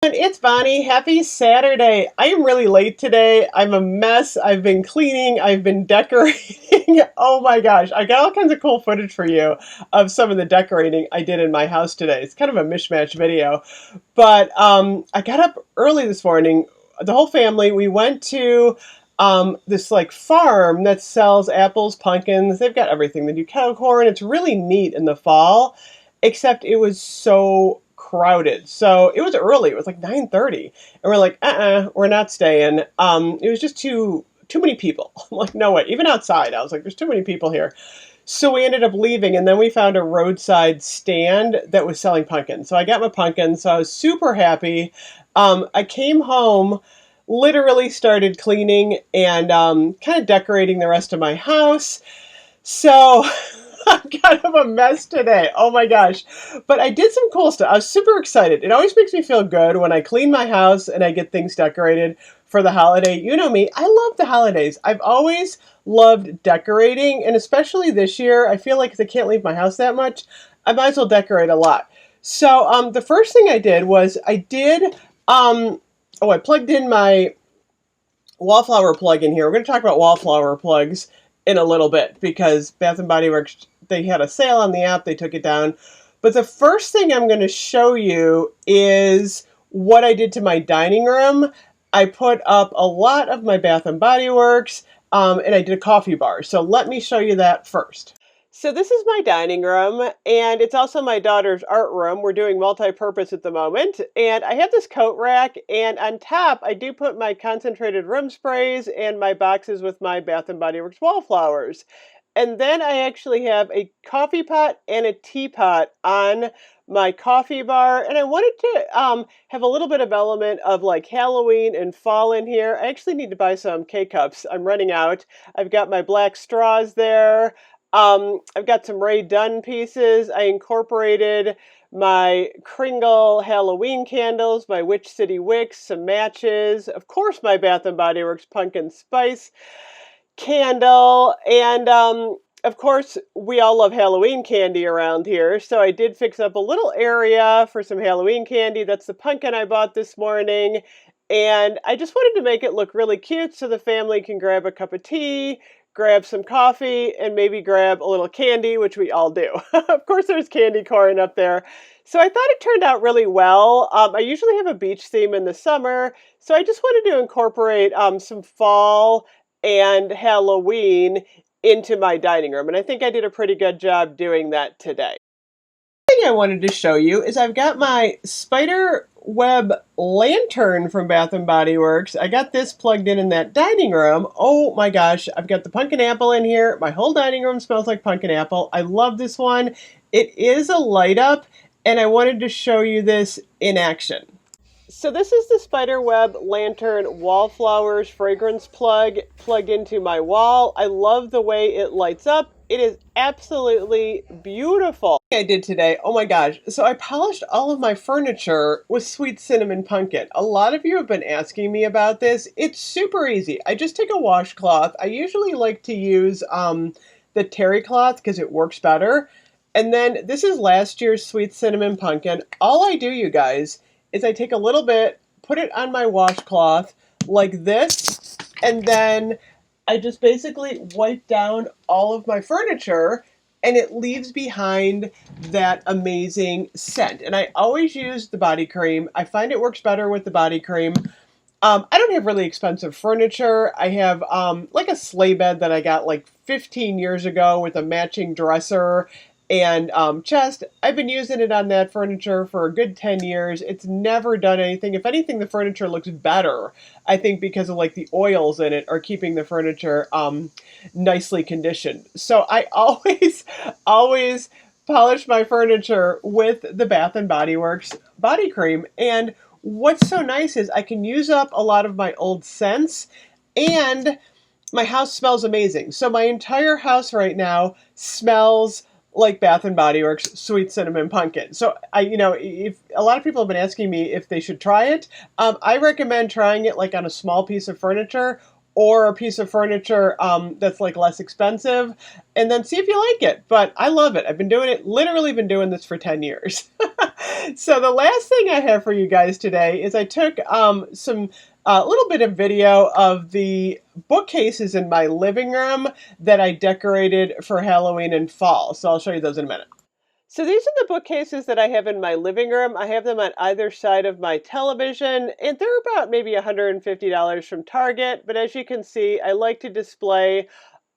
And it's Bonnie. Happy Saturday. I am really late today. I'm a mess. I've been cleaning. I've been decorating. Oh my gosh. I got all kinds of cool footage for you of some of the decorating I did in my house today. It's kind of a mishmash video. But I got up early this morning. The whole family, we went to this like farm that sells apples, pumpkins. They've got everything. They do kettle corn. It's really neat in the fall, except it was so crowded. So it was early. It was like 9:30, and we're like, we're not staying. It was just too many people. I'm like, no way. Even outside, I was like, there's too many people here. So we ended up leaving, and then we found a roadside stand that was selling pumpkins. So I got my pumpkins. So I was super happy. I came home, literally started cleaning and kind of decorating the rest of my house. So I'm kind of a mess today. Oh my gosh. But I did some cool stuff. I was super excited. It always makes me feel good when I clean my house and I get things decorated for the holiday. You know me, I love the holidays. I've always loved decorating, and especially this year, I feel like 'cause I can't leave my house that much, I might as well decorate a lot. So the first thing I did was I plugged in my wallflower plug in here. We're going to talk about wallflower plugs in a little bit because Bath and Body Works, they had a sale on the app. They took it down. But the first thing I'm going to show you is what I did to my dining room. I put up a lot of my Bath and Body Works, and I did a coffee bar. So let me show you that first. So this is my dining room, and it's also my daughter's art room. We're doing multi-purpose at the moment. And I have this coat rack, and on top, I do put my concentrated room sprays and my boxes with my Bath & Body Works wallflowers. And then I actually have a coffee pot and a teapot on my coffee bar. And I wanted to have a little bit of element of like Halloween and fall in here. I actually need to buy some K-cups. I'm running out. I've got my black straws there. I've got some Ray Dunn pieces. I incorporated my Kringle Halloween candles, my Witch City wicks, some matches, of course my Bath & Body Works pumpkin spice candle, and of course we all love Halloween candy around here, so I did fix up a little area for some Halloween candy. That's the pumpkin I bought this morning, and I just wanted to make it look really cute so the family can grab a cup of tea, grab some coffee, and maybe grab a little candy, which we all do. Of course, there's candy corn up there. So I thought it turned out really well. I usually have a beach theme in the summer, so I just wanted to incorporate some fall and Halloween into my dining room, and I think I did a pretty good job doing that today. Thing I wanted to show you is I've got my Spiderweb Lantern from Bath & Body Works. I got this plugged in that dining room. Oh my gosh, I've got the pumpkin apple in here. My whole dining room smells like pumpkin apple. I love this one. It is a light up, and I wanted to show you this in action. So this is the Spiderweb Lantern Wallflowers fragrance plug plugged into my wall. I love the way it lights up. It is absolutely beautiful. I did today, oh my gosh. So I polished all of my furniture with sweet cinnamon pumpkin. A lot of you have been asking me about this. It's super easy. I just take a washcloth. I usually like to use the terry cloth because it works better. And then this is last year's sweet cinnamon pumpkin. All I do, you guys, is I take a little bit, put it on my washcloth like this, and then I just basically wipe down all of my furniture, and it leaves behind that amazing scent. And I always use the body cream. I find it works better with the body cream. I don't have really expensive furniture. I have like a sleigh bed that I got like 15 years ago with a matching dresser and chest. I've been using it on that furniture for a good 10 years. It's never done anything. If anything, the furniture looks better, I think, because of like the oils in it are keeping the furniture nicely conditioned. So I always polish my furniture with the Bath & Body Works body cream. And what's so nice is I can use up a lot of my old scents, and my house smells amazing. So my entire house right now smells like Bath & Body Works Sweet Cinnamon Pumpkin. So if a lot of people have been asking me if they should try it, I recommend trying it like on a small piece of furniture or a piece of furniture that's like less expensive, and then see if you like it. But I love it. I've been doing it, literally been doing this for 10 years. So the last thing I have for you guys today is I took some little bit of video of the bookcases in my living room that I decorated for Halloween and fall. So I'll show you those in a minute. So these are the bookcases that I have in my living room. I have them on either side of my television, and they're about maybe $150 from Target. But as you can see, I like to display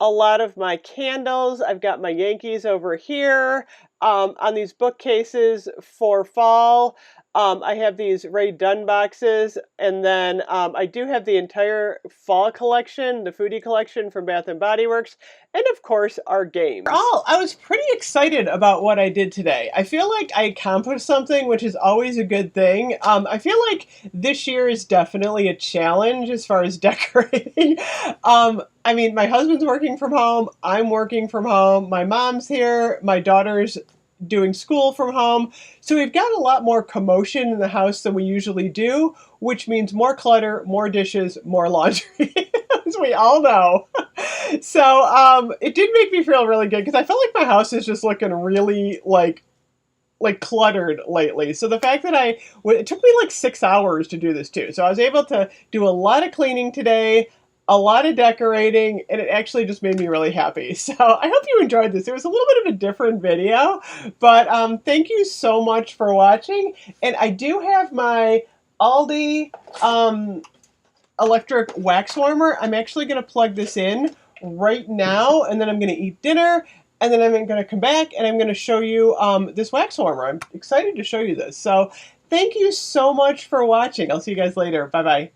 a lot of my candles. I've got my Yankees over here on these bookcases for fall. I have these Ray Dunn boxes, and then I do have the entire fall collection, the foodie collection from Bath and Body Works, and of course our games. I was pretty excited about what I did today. I feel like I accomplished something, which is always a good thing. I feel like this year is definitely a challenge as far as decorating. I mean, my husband's working from home, I'm working from home, my mom's here, my daughter's doing school from home. So we've got a lot more commotion in the house than we usually do, which means more clutter, more dishes, more laundry, as we all know. So it did make me feel really good because I felt like my house is just looking really like cluttered lately. So the fact that it took me like 6 hours to do this too. So I was able to do a lot of cleaning today, a lot of decorating, and it actually just made me really happy. So I hope you enjoyed this. It was a little bit of a different video, but thank you so much for watching. And I do have my Aldi electric wax warmer. I'm actually going to plug this in right now, and then I'm going to eat dinner, and then I'm going to come back and I'm going to show you this wax warmer. I'm excited to show you this. So thank you so much for watching. I'll see you guys later. Bye-bye.